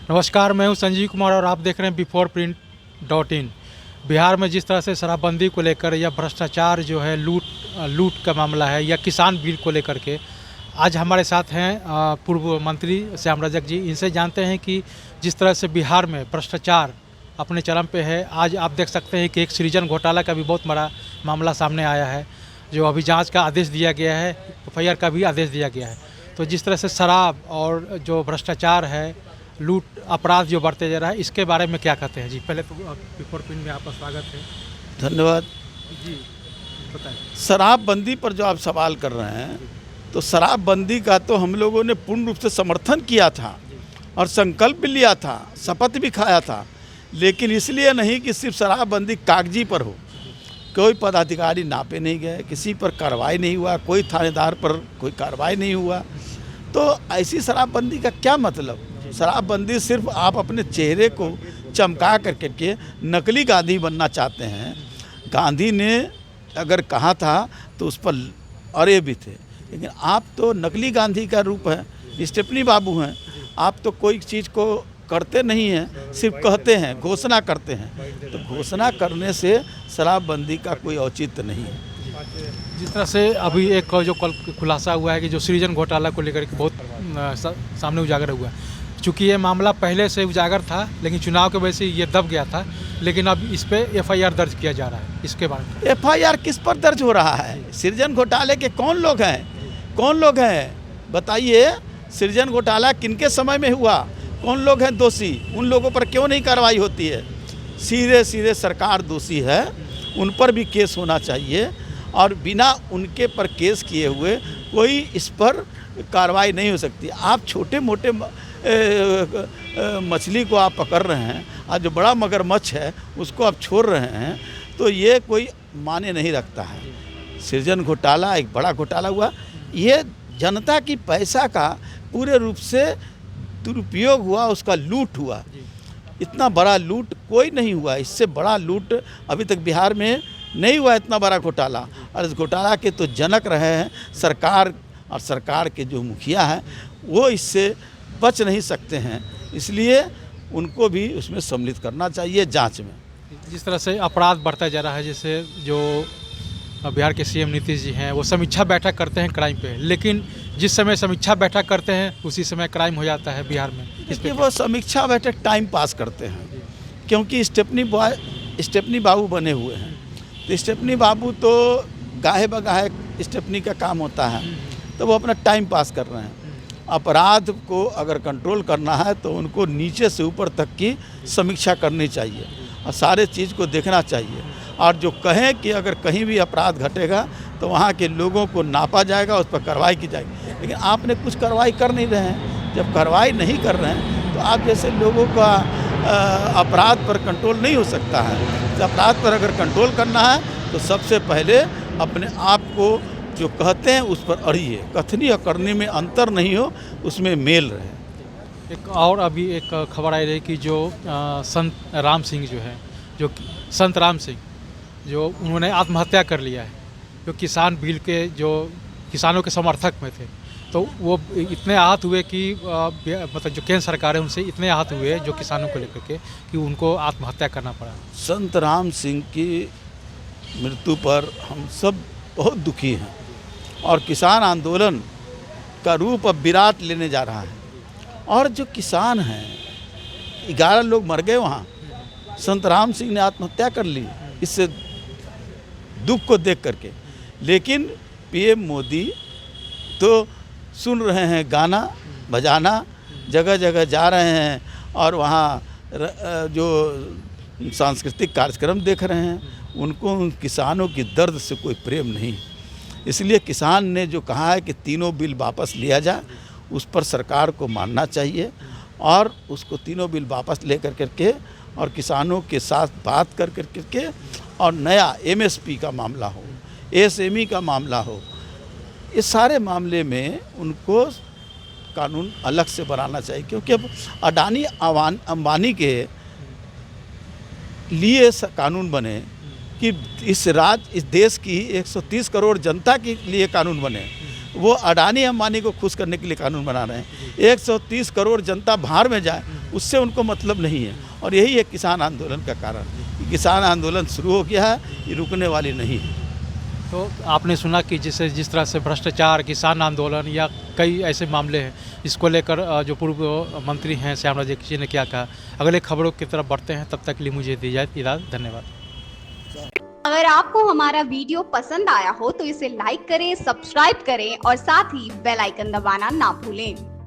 नमस्कार, मैं हूं संजीव कुमार और आप देख रहे हैं biforeprint.in। बिहार में जिस तरह से शराबबंदी को लेकर या भ्रष्टाचार जो है लूट का मामला है या किसान बिल को लेकर के, आज हमारे साथ हैं पूर्व मंत्री श्याम रजक जी। इनसे जानते हैं कि जिस तरह से बिहार में भ्रष्टाचार अपने चरम पे है, आज आप देख सकते हैं कि एक सृजन घोटाला का भी बहुत बड़ा मामला सामने आया है, जो अभी जांच का आदेश दिया गया है, एफआईआर का भी आदेश दिया गया है। तो जिस तरह से शराब और जो भ्रष्टाचार है, लूट अपराध जो बढ़ते जा रहा है, इसके बारे में क्या कहते हैं जी? पहले तो बिफोरप्रिंट में आपका स्वागत है। धन्यवाद जी, बताएं। शराबबंदी पर जो आप सवाल कर रहे हैं, तो शराबबंदी का तो हम लोगों ने पूर्ण रूप से समर्थन किया था और संकल्प भी लिया था, शपथ भी खाया था, लेकिन इसलिए नहीं कि सिर्फ शराबबंदी कागजी पर हो। कोई पदाधिकारी नापे नहीं गए, किसी पर कार्रवाई नहीं हुआ, कोई थानेदार पर कोई कार्रवाई नहीं हुआ, तो ऐसी शराबबंदी का क्या मतलब? शराबबंदी सिर्फ आप अपने चेहरे को चमका करके नकली गांधी बनना चाहते हैं। गांधी ने अगर कहा था तो उस पर अड़े भी थे, लेकिन आप तो नकली गांधी का रूप है, स्टेफनी बाबू हैं। आप तो कोई चीज़ को करते नहीं हैं, सिर्फ कहते हैं, घोषणा करते हैं। तो घोषणा करने से शराबबंदी का कोई औचित्य नहीं है। जिस तरह से अभी एक जो कल खुलासा हुआ है कि जो सृजन घोटाला को लेकर के बहुत सामने उजागर हुआ है। चूँकि ये मामला पहले से उजागर था, लेकिन चुनाव की वजह से ये दब गया था, लेकिन अब इस पे एफआईआर दर्ज किया जा रहा है। इसके बारे में एफआईआर किस पर दर्ज हो रहा है? सृजन घोटाले के कौन लोग हैं? कौन लोग हैं बताइए? सृजन घोटाला किनके समय में हुआ? कौन लोग हैं दोषी? उन लोगों पर क्यों नहीं कार्रवाई होती है? सीधे सीधे सरकार दोषी है, उन पर भी केस होना चाहिए, और बिना उनके पर केस किए हुए कोई इस पर कार्रवाई नहीं हो सकती। आप छोटे मोटे मछली को आप पकड़ रहे हैं, आज जो बड़ा मगरमच्छ है उसको आप छोड़ रहे हैं, तो ये कोई माने नहीं रखता है। सृजन घोटाला एक बड़ा घोटाला हुआ। ये जनता की पैसा का पूरे रूप से दुरुपयोग हुआ, उसका लूट हुआ। इतना बड़ा लूट कोई नहीं हुआ, इससे बड़ा लूट अभी तक बिहार में नहीं हुआ, इतना बड़ा घोटाला। और इस घोटाला के तो जनक रहे हैं सरकार, और सरकार के जो मुखिया हैं वो इससे बच नहीं सकते हैं, इसलिए उनको भी उसमें सम्मिलित करना चाहिए जांच में। जिस तरह से अपराध बढ़ता जा रहा है, जैसे जो बिहार के सीएम नीतीश जी हैं, वो समीक्षा बैठक करते हैं क्राइम पे, लेकिन जिस समय समीक्षा बैठक करते हैं उसी समय क्राइम हो जाता है बिहार में। इस पे वो समीक्षा बैठक टाइम पास करते हैं, क्योंकि स्टेफनी बाबू बने हुए हैं। तो स्टेफनी बाबू तो गाहे बगाहे स्टेफनी का काम होता है, तो वो अपना टाइम पास कर रहे हैं। अपराध को अगर कंट्रोल करना है तो उनको नीचे से ऊपर तक की समीक्षा करनी चाहिए और सारे चीज़ को देखना चाहिए, और जो कहें कि अगर कहीं भी अपराध घटेगा तो वहाँ के लोगों को नापा जाएगा, उस पर कार्रवाई की जाएगी। लेकिन आपने कुछ कार्रवाई कर नहीं रहे हैं। जब कार्रवाई नहीं कर रहे हैं तो आप जैसे लोगों का अपराध पर कंट्रोल नहीं हो सकता है। तो अपराध पर अगर कंट्रोल करना है तो सबसे पहले अपने आप को जो कहते हैं उस पर अड़िए, कथनी और करनी में अंतर नहीं हो, उसमें मेल रहे। एक और अभी एक खबर आई रही कि जो संत राम सिंह जो है, जो संत राम सिंह जो उन्होंने आत्महत्या कर लिया है, जो किसान बिल के जो किसानों के समर्थक में थे, तो वो इतने आहत हुए कि मतलब जो केंद्र सरकार है उनसे इतने आहत हुए जो किसानों को लेकर के कि उनको आत्महत्या करना पड़ा। संत राम सिंह की मृत्यु पर हम सब बहुत दुखी हैं, और किसान आंदोलन का रूप अब विराट लेने जा रहा है। और जो किसान हैं, 11 लोग मर गए वहाँ, संत राम सिंह ने आत्महत्या कर ली इससे दुख को देख करके। लेकिन पीएम मोदी तो सुन रहे हैं गाना बजाना, जगह जगह जा रहे हैं और वहाँ जो सांस्कृतिक कार्यक्रम देख रहे हैं। उनको उन किसानों की दर्द से कोई प्रेम नहीं। इसलिए किसान ने जो कहा है कि तीनों बिल वापस लिया जाए, उस पर सरकार को मानना चाहिए, और उसको तीनों बिल वापस ले करके और किसानों के साथ बात कर करके और नया एमएसपी का मामला हो, एसएमई का मामला हो, इस सारे मामले में उनको कानून अलग से बनाना चाहिए। क्योंकि अब अडानी अंबानी के लिए कानून बने कि इस देश की 130 करोड़ जनता के लिए कानून बने, वो अडानी अंबानी को खुश करने के लिए कानून बना रहे हैं। 130 करोड़ जनता बाहर में जाए उससे उनको मतलब नहीं है। और यही है किसान आंदोलन का कारण कि किसान आंदोलन शुरू हो गया है, ये रुकने वाली नहीं है। तो आपने सुना कि जिस तरह से भ्रष्टाचार, किसान आंदोलन या कई ऐसे मामले हैं, इसको लेकर जो पूर्व मंत्री हैं श्यामराज जी ने क्या कहा। अगले खबरों की तरफ बढ़ते हैं, तब तक के लिए मुझे दी जाए इजाज़त। धन्यवाद। अगर आपको हमारा वीडियो पसंद आया हो तो इसे लाइक करें, सब्सक्राइब करें और साथ ही बेल आइकन दबाना ना भूलें।